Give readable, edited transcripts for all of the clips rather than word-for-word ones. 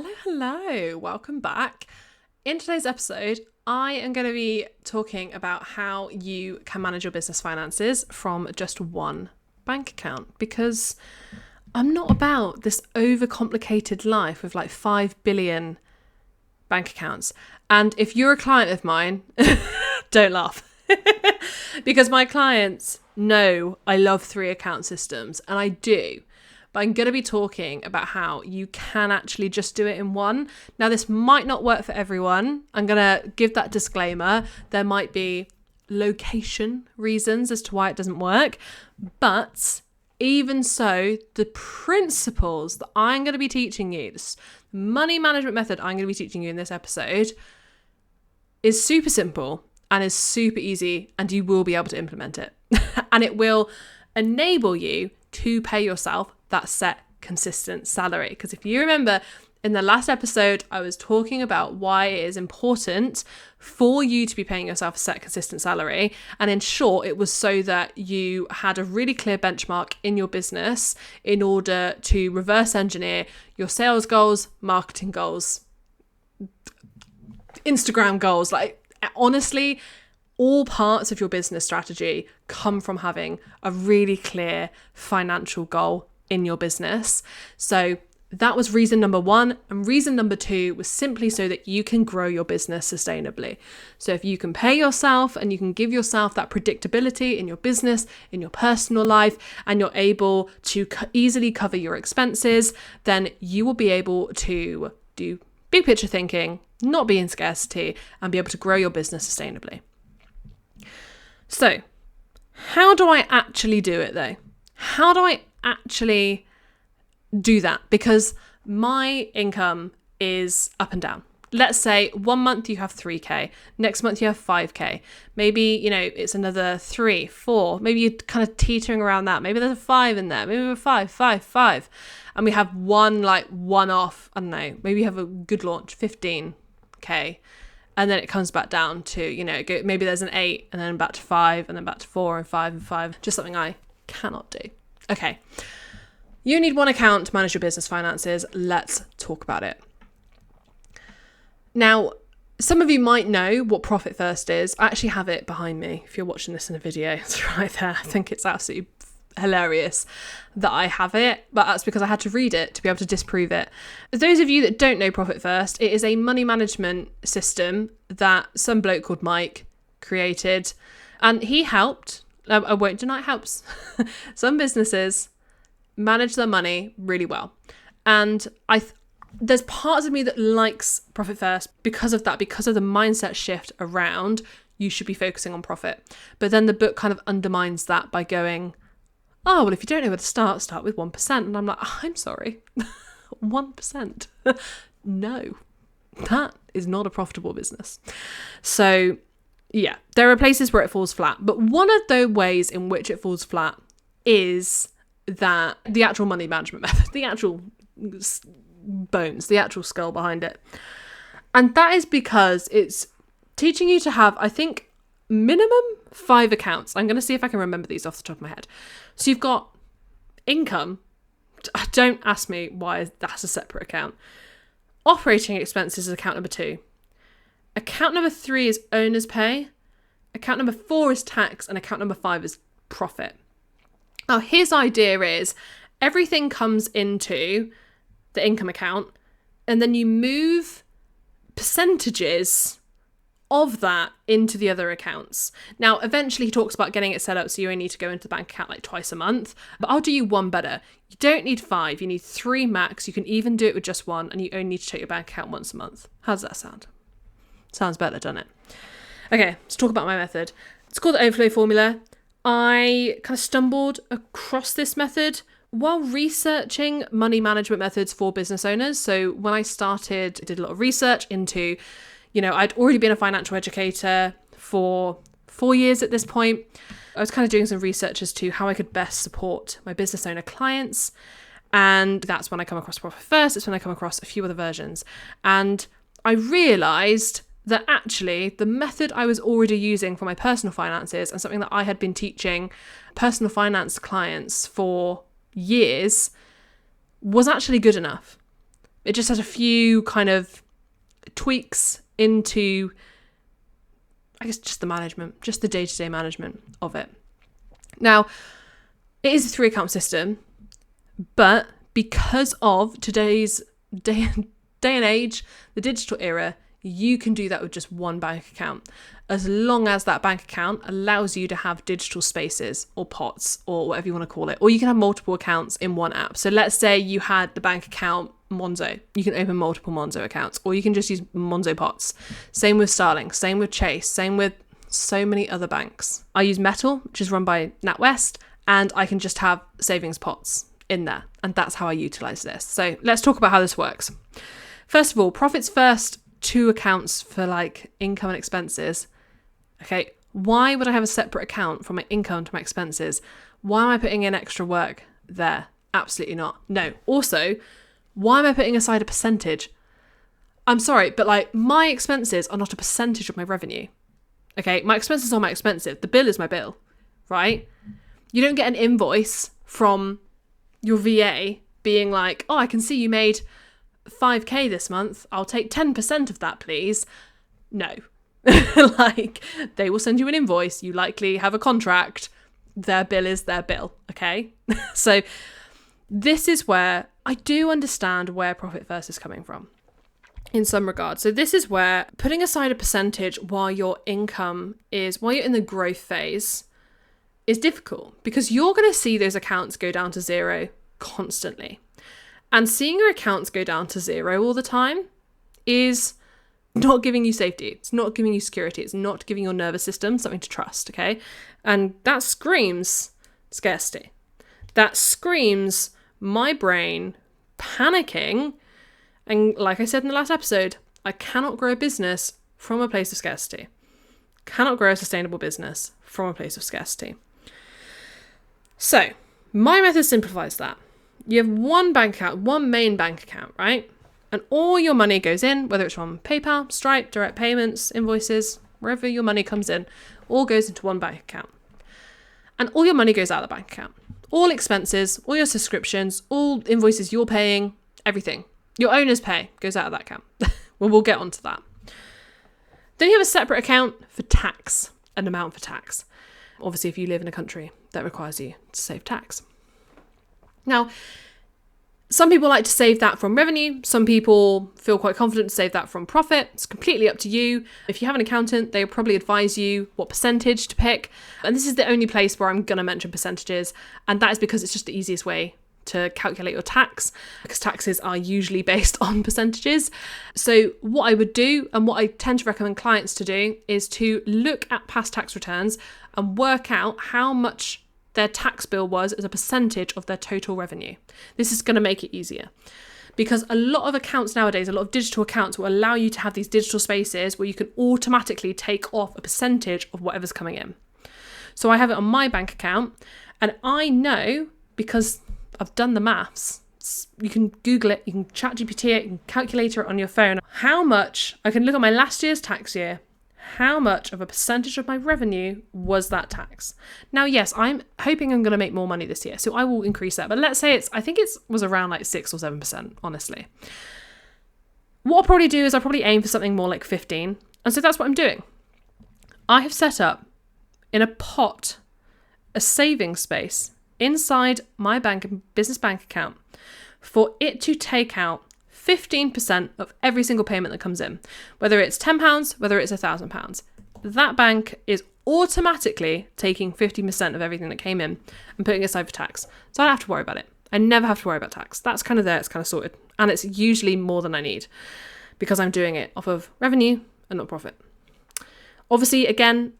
Hello, welcome back. In today's episode, I am going to be talking about how you can manage your business finances from just one bank account, because I'm not about this overcomplicated life with like 5 billion bank accounts. And if you're a client of mine, don't laugh, because my clients know I love 3-account systems, and I do. But I'm going to be talking about how you can actually just do it in one. Now, this might not work for everyone. I'm going to give that disclaimer. There might be location reasons as to why it doesn't work. But even so, the principles that I'm going to be teaching you, this money management method I'm going to be teaching you in this episode, is super simple and is super easy, and you will be able to implement it. And it will enable you to pay yourself that set consistent salary. Because if you remember in the last episode, I was talking about why it is important for you to be paying yourself a set consistent salary. And in short, it was so that you had a really clear benchmark in your business in order to reverse engineer your sales goals, marketing goals, Instagram goals. Like, honestly, all parts of your business strategy come from having a really clear financial goal in your business. So that was reason number one. And reason number two was simply so that you can grow your business sustainably. So if you can pay yourself and you can give yourself that predictability in your business, in your personal life, and you're able to easily cover your expenses, then you will be able to do big picture thinking, not be in scarcity, and be able to grow your business sustainably. So how do I actually do it though? How do I actually do that? Because my income is up and down. Let's say 1 month you have 3k, next month you have 5k. Maybe, it's another 3, 4. Maybe you're kind of teetering around that. Maybe there's a 5 in there. Maybe we're 5. And we have one off, I don't know, maybe you have a good launch, 15k. And then it comes back down to, maybe there's an 8 and then back to 5 and then back to 4 and 5 and 5. Just something I cannot do. Okay. You need one account to manage your business finances. Let's talk about it. Now, some of you might know what Profit First is. I actually have it behind me. If you're watching this in a video, it's right there. I think it's absolutely hilarious that I have it, but that's because I had to read it to be able to disprove it. For those of you that don't know Profit First, it is a money management system that some bloke called Mike created, and he helped, I won't deny it helps, some businesses manage their money really well. And there's parts of me that likes Profit First because of that, because of the mindset shift around you should be focusing on profit. But then the book kind of undermines that by going, oh, well, if you don't know where to start with 1%. And I'm like, I'm sorry, 1%. No, that is not a profitable business. So yeah, there are places where it falls flat. But one of the ways in which it falls flat is that the actual money management method, the actual bones, the actual skull behind it. And that is because it's teaching you to have, I think, minimum 5 accounts. I'm going to see if I can remember these off the top of my head. So you've got income. Don't ask me why that's a separate account. Operating expenses is account number 2. Account number 3 is owner's pay. Account number 4 is tax. And account number 5 is profit. Now, his idea is everything comes into the income account, and then you move percentages of that into the other accounts. Now, eventually he talks about getting it set up so you only need to go into the bank account like twice a month, but I'll do you one better. You don't need 5, you need 3 max. You can even do it with just 1, and you only need to check your bank account once a month. How does that sound? Sounds better, doesn't it? Okay, let's talk about my method. It's called the Overflow Formula. I kind of stumbled across this method while researching money management methods for business owners. So when I started, I did a lot of research into, I'd already been a financial educator for 4 years at this point. I was kind of doing some research as to how I could best support my business owner clients. And that's when I come across Profit First. It's when I come across a few other versions. And I realised that actually the method I was already using for my personal finances, and something that I had been teaching personal finance clients for years, was actually good enough. It just has a few kind of tweaks into, I guess, just the management, just the day-to-day management of it. Now, it is a 3-account system, but because of today's day and age, the digital era, you can do that with just one bank account, as long as that bank account allows you to have digital spaces or pots or whatever you want to call it, or you can have multiple accounts in one app. So let's say you had the bank account Monzo, you can open multiple Monzo accounts, or you can just use Monzo pots. Same with Starling, same with Chase, same with so many other banks. I use Metal, which is run by NatWest, and I can just have savings pots in there, and that's how I utilize this. So let's talk about how this works. First of all, profits first, 2 accounts for like income and expenses. Okay, why would I have a separate account for my income to my expenses? Why am I putting in extra work there? Absolutely not. No. Also, why am I putting aside a percentage? I'm sorry, but like my expenses are not a percentage of my revenue. Okay, my expenses are my expenses. The bill is my bill, right? You don't get an invoice from your VA being like, oh, I can see you made 5k this month. I'll take 10% of that, please. No. Like, they will send you an invoice. You likely have a contract. Their bill is their bill, okay? So this is where I do understand where profit first is coming from in some regards. So this is where putting aside a percentage while you're in the growth phase is difficult, because you're going to see those accounts go down to zero constantly. And seeing your accounts go down to zero all the time is not giving you safety. It's not giving you security. It's not giving your nervous system something to trust, okay? And that screams scarcity. That screams my brain panicking. And like I said in the last episode, I cannot grow a business from a place of scarcity. Cannot grow a sustainable business from a place of scarcity. So my method simplifies that. You have one bank account, one main bank account, right? And all your money goes in, whether it's from PayPal, Stripe, direct payments, invoices, wherever your money comes in, all goes into one bank account. And all your money goes out of the bank account. All expenses, all your subscriptions, all invoices you're paying, everything. Your owner's pay goes out of that account. Well, we'll get onto that. Then you have a separate account for tax, an amount for tax. Obviously, if you live in a country that requires you to save tax. Now, some people like to save that from revenue. Some people feel quite confident to save that from profit. It's completely up to you. If you have an accountant, they'll probably advise you what percentage to pick. And this is the only place where I'm going to mention percentages. And that is because it's just the easiest way to calculate your tax, because taxes are usually based on percentages. So what I would do, and what I tend to recommend clients to do, is to look at past tax returns and work out how much their tax bill was as a percentage of their total revenue. This is going to make it easier, because a lot of accounts nowadays, a lot of digital accounts will allow you to have these digital spaces where you can automatically take off a percentage of whatever's coming in. So I have it on my bank account, and I know, because I've done the maths. You can Google it, you can ChatGPT it, you can calculate it on your phone. How much, I can look at my last year's tax year, how much of a percentage of my revenue was that tax? Now, yes, I'm hoping I'm going to make more money this year, so I will increase that. But let's say I think it was around like 6 or 7%, honestly. What I'll probably do is I'll probably aim for something more like 15. And so that's what I'm doing. I have set up in a pot, a savings space inside my business bank account for it to take out 15% of every single payment that comes in, whether it's £10, whether it's £1,000. That bank is automatically taking 50% of everything that came in and putting it aside for tax. So I don't have to worry about it. I never have to worry about tax. That's kind of there, it's kind of sorted. And it's usually more than I need, because I'm doing it off of revenue and not profit. Obviously, again,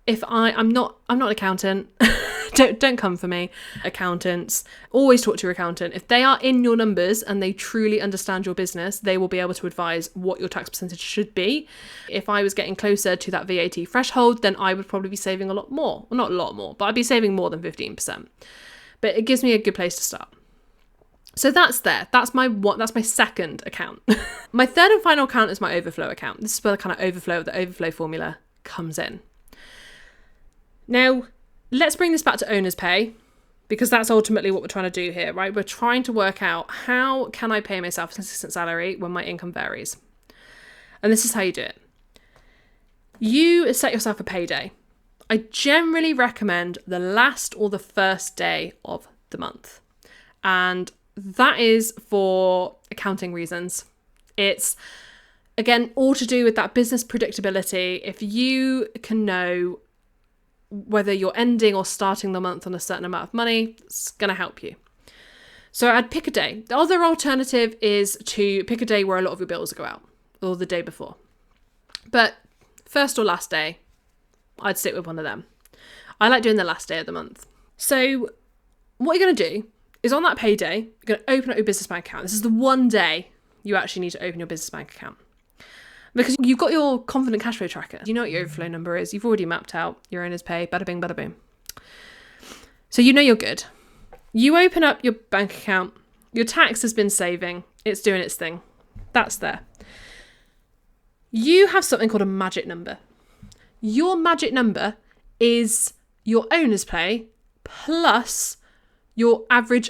if I'm not an accountant, don't come for me. Accountants, always talk to your accountant. If they are in your numbers and they truly understand your business, they will be able to advise what your tax percentage should be. If I was getting closer to that VAT threshold, then I would probably be saving a lot more. Well, not a lot more, but I'd be saving more than 15%. But it gives me a good place to start. So that's there. That's my second account. My third and final account is my overflow account. This is where the overflow formula comes in. Now, let's bring this back to owner's pay, because that's ultimately what we're trying to do here, right? We're trying to work out, how can I pay myself a consistent salary when my income varies? And this is how you do it. You set yourself a payday. I generally recommend the last or the first day of the month. And that is for accounting reasons. It's, again, all to do with that business predictability. If you can know whether you're ending or starting the month on a certain amount of money, it's going to help you. So I'd pick a day. The other alternative is to pick a day where a lot of your bills go out, or the day before. But first or last day, I'd stick with one of them. I like doing the last day of the month. So what you're going to do is, on that payday, you're going to open up your business bank account. This is the one day you actually need to open your business bank account, because you've got your confident cash flow tracker. You know what your overflow number is. You've already mapped out your owner's pay. Bada bing, bada boom. So you know you're good. You open up your bank account. Your tax has been saving. It's doing its thing. That's there. You have something called a magic number. Your magic number is your owner's pay plus your average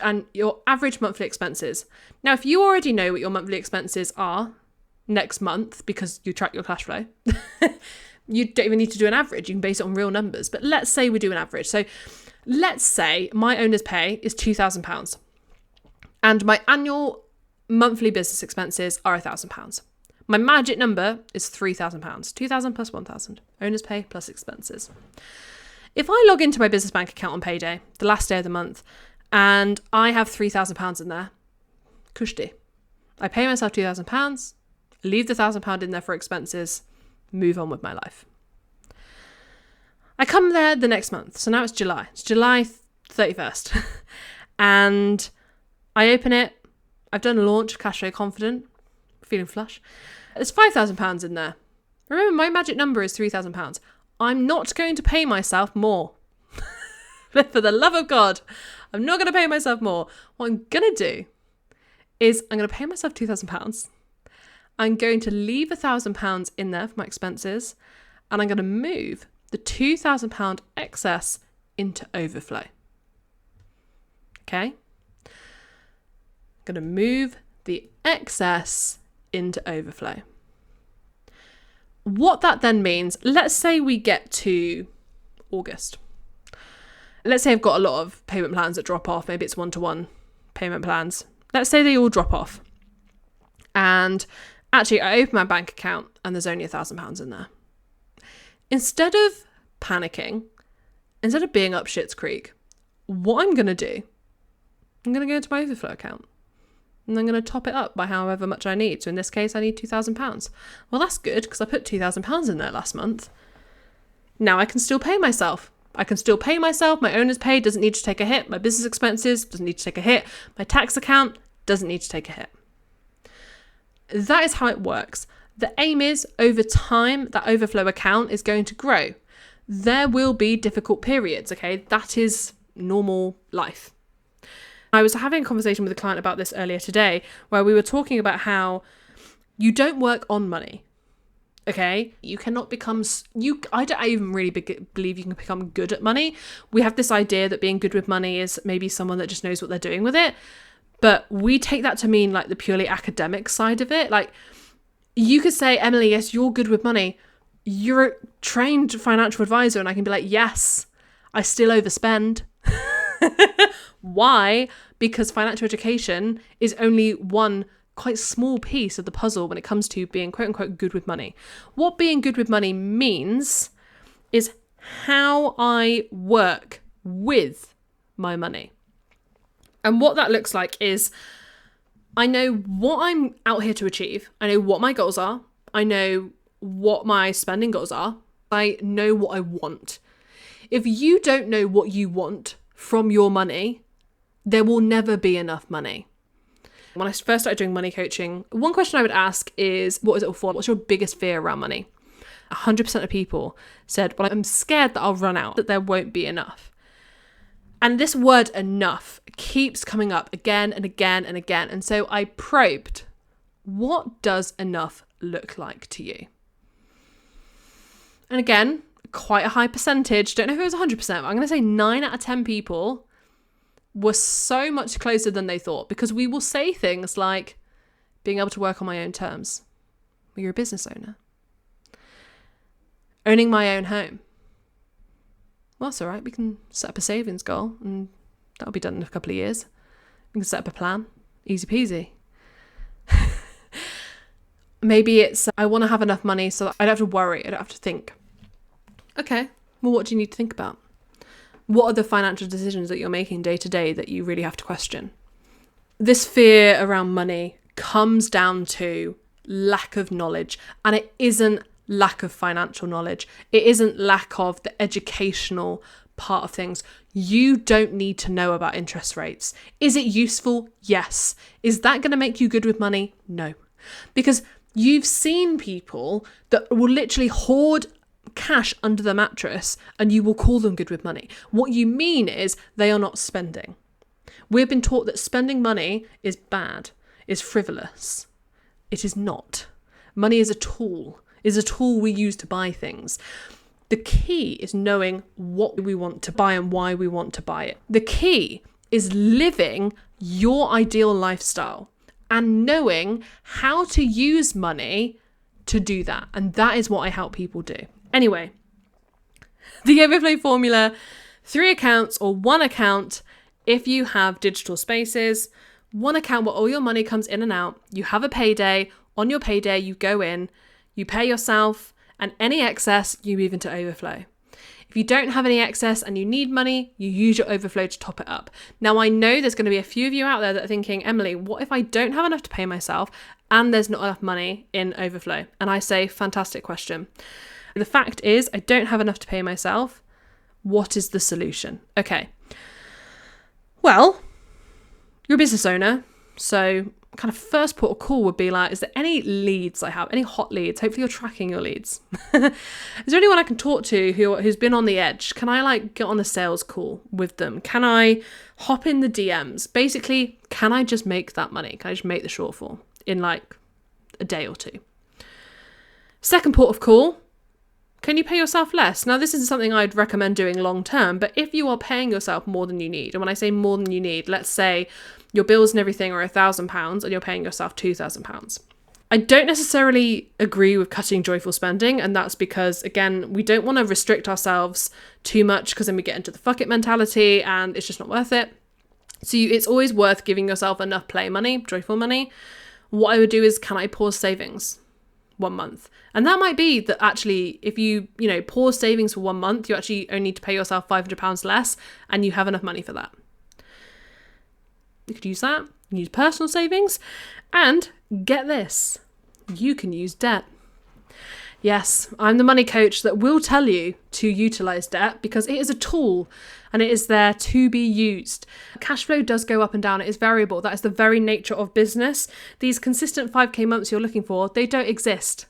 monthly expenses. Now, if you already know what your monthly expenses are next month because you track your cash flow, you don't even need to do an average. You can base it on real numbers. But let's say we do an average. So let's say my owner's pay is £2,000 and my annual monthly business expenses are £1,000. My magic number is £3,000. 2,000 plus 1,000. Owner's pay plus expenses. If I log into my business bank account on payday, the last day of the month, and I have £3,000 in there, kushti. I pay myself £2,000, leave the £1,000 in there for expenses, move on with my life. I come there the next month. So now it's July. It's July 31st. And I open it. I've done a launch, Cash Flow Confident, feeling flush. There's £5,000 in there. Remember, my magic number is £3,000. I'm not going to pay myself more. For the love of God, I'm not going to pay myself more. What I'm going to do is I'm going to pay myself £2,000. I'm going to leave £1,000 in there for my expenses, and I'm going to move the £2,000 excess into overflow. Okay? I'm going to move the excess into overflow. What that then means, let's say we get to August. Let's say I've got a lot of payment plans that drop off. Maybe it's one-to-one payment plans. Let's say they all drop off. And actually, I open my bank account and there's only £1,000 in there. Instead of panicking, instead of being up shit's creek, what I'm going to do, I'm going to go into my overflow account. And I'm going to top it up by however much I need. So in this case, I need £2,000. Well, that's good because I put £2,000 in there last month. Now I can still pay myself. My owner's pay doesn't need to take a hit. My business expenses doesn't need to take a hit. My tax account doesn't need to take a hit. That is how it works. The aim is, over time, that overflow account is going to grow. There will be difficult periods, okay? That is normal life. I was having a conversation with a client about this earlier today, where we were talking about how you don't work on money, okay? You cannot become, I don't even really believe you can become good at money. We have this idea that being good with money is maybe someone that just knows what they're doing with it. But we take that to mean like the purely academic side of it. Like, you could say, Emilie, yes, you're good with money. You're a trained financial advisor. And I can be like, yes, I still overspend. Why? Because financial education is only one quite small piece of the puzzle when it comes to being quote unquote good with money. What being good with money means is how I work with my money. And what that looks like is, I know what I'm out here to achieve. I know what my goals are. I know what my spending goals are. I know what I want. If you don't know what you want from your money, there will never be enough money. When I first started doing money coaching, one question I would ask is, what is it all for? What's your biggest fear around money? 100% of people said, well, I'm scared that I'll run out, that there won't be enough. And this word enough keeps coming up again and again and again. And so I probed, what does enough look like to you? And again, quite a high percentage, don't know if it was 100%, but I'm going to say 9 out of 10 people were so much closer than they thought, because we will say things like being able to work on my own terms. Well, you're a business owner. Owning my own home. Well, that's all right. We can set up a savings goal and that'll be done in a couple of years. We can set up a plan. Easy peasy. Maybe it's, I want to have enough money so that I don't have to worry. I don't have to think. Okay, well, what do you need to think about? What are the financial decisions that you're making day to day that you really have to question? This fear around money comes down to lack of knowledge, and it isn't lack of financial knowledge. It isn't lack of the educational part of things. You don't need to know about interest rates. Is it useful? Yes. Is that going to make you good with money? No. Because you've seen people that will literally hoard cash under the mattress and you will call them good with money. What you mean is they are not spending. We've been taught that spending money is bad, is frivolous. It is not. Money is a tool we use to buy things. The key is knowing what we want to buy and why we want to buy it. The key is living your ideal lifestyle and knowing how to use money to do that. And that is what I help people do. Anyway, the Overflow Formula, 3 accounts or 1 account if you have digital spaces, 1 account where all your money comes in and out. You have a payday. On your payday, you go in, you pay yourself, and any excess you move into Overflow. If you don't have any excess and you need money, you use your Overflow to top it up. Now, I know there's going to be a few of you out there that are thinking, Emilie, what if I don't have enough to pay myself and there's not enough money in Overflow? And I say, fantastic question. The fact is, I don't have enough to pay myself. What is the solution? Okay. Well, you're a business owner, so kind of first port of call would be like, is there any leads I have, any hot leads? Hopefully you're tracking your leads. Is there anyone I can talk to who's been on the edge? Can I get on a sales call with them? Can I hop in the DMs? Basically, can I just make that money? Can I just make the shortfall in a day or two? Second port of call, can you pay yourself less? Now, this isn't something I'd recommend doing long term, but if you are paying yourself more than you need, and when I say more than you need, let's say your bills and everything are £1,000 and you're paying yourself £2,000. I don't necessarily agree with cutting joyful spending, and that's because, again, we don't want to restrict ourselves too much because then we get into the fuck it mentality and it's just not worth it. So it's always worth giving yourself enough play money, joyful money. What I would do is, can I pause savings 1 month? And that might be that actually, if you pause savings for 1 month, you actually only need to pay yourself £500 less and you have enough money for that. You could use that. You can use personal savings, and get this, you can use debt. Yes, I'm the money coach that will tell you to utilize debt because it is a tool and it is there to be used. Cash flow does go up and down. It is variable. That is the very nature of business. These consistent 5k months you're looking for, they don't exist.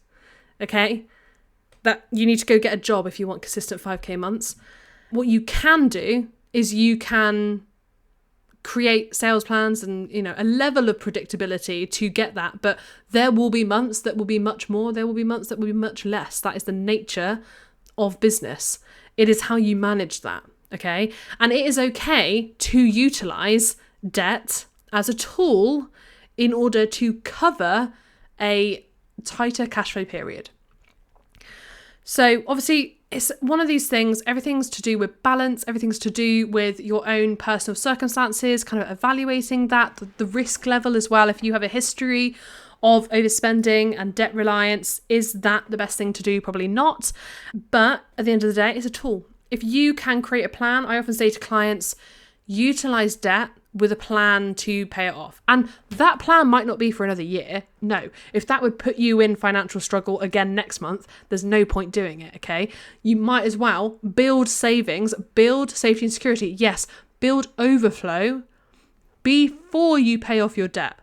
Okay? That you need to go get a job if you want consistent 5k months. What you can do is you can create sales plans and a level of predictability to get that, but there will be months that will be much more, there will be months that will be much less. That is the nature of business. It is how you manage that, okay? And it is okay to utilize debt as a tool in order to cover a tighter cash flow period. So obviously, it's one of these things, everything's to do with balance, everything's to do with your own personal circumstances, kind of evaluating that, the risk level as well. If you have a history of overspending and debt reliance, is that the best thing to do? Probably not. But at the end of the day, it's a tool. If you can create a plan, I often say to clients, utilize debt with a plan to pay it off. And that plan might not be for another year. No, if that would put you in financial struggle again next month, there's no point doing it, okay? You might as well build savings, build safety and security. Yes, build overflow before you pay off your debt.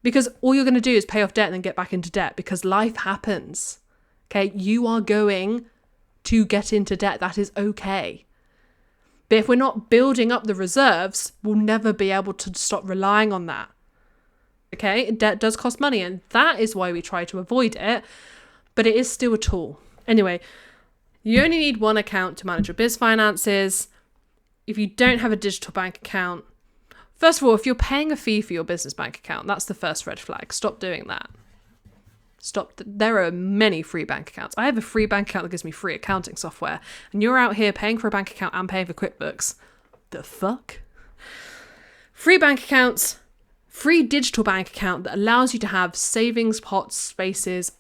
Because all you're going to do is pay off debt and then get back into debt because life happens, okay? You are going to get into debt. That is okay. But if we're not building up the reserves, we'll never be able to stop relying on that. Okay, debt does cost money, and that is why we try to avoid it, but it is still a tool. Anyway, you only need 1 account to manage your biz finances. if you don't have a digital bank account, first of all, if you're paying a fee for your business bank account, that's the first red flag. Stop doing that. Stop. There are many free bank accounts. I have a free bank account that gives me free accounting software, and you're out here paying for a bank account and paying for QuickBooks. The fuck? Free bank accounts, free digital bank account that allows you to have savings pots, spaces,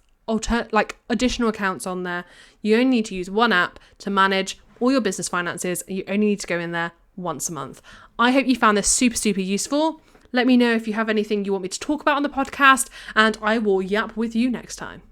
like additional accounts on there. You only need to use one app to manage all your business finances, and you only need to go in there once a month. I hope you found this super, super useful. Let me know if you have anything you want me to talk about on the podcast, and I will yap with you next time.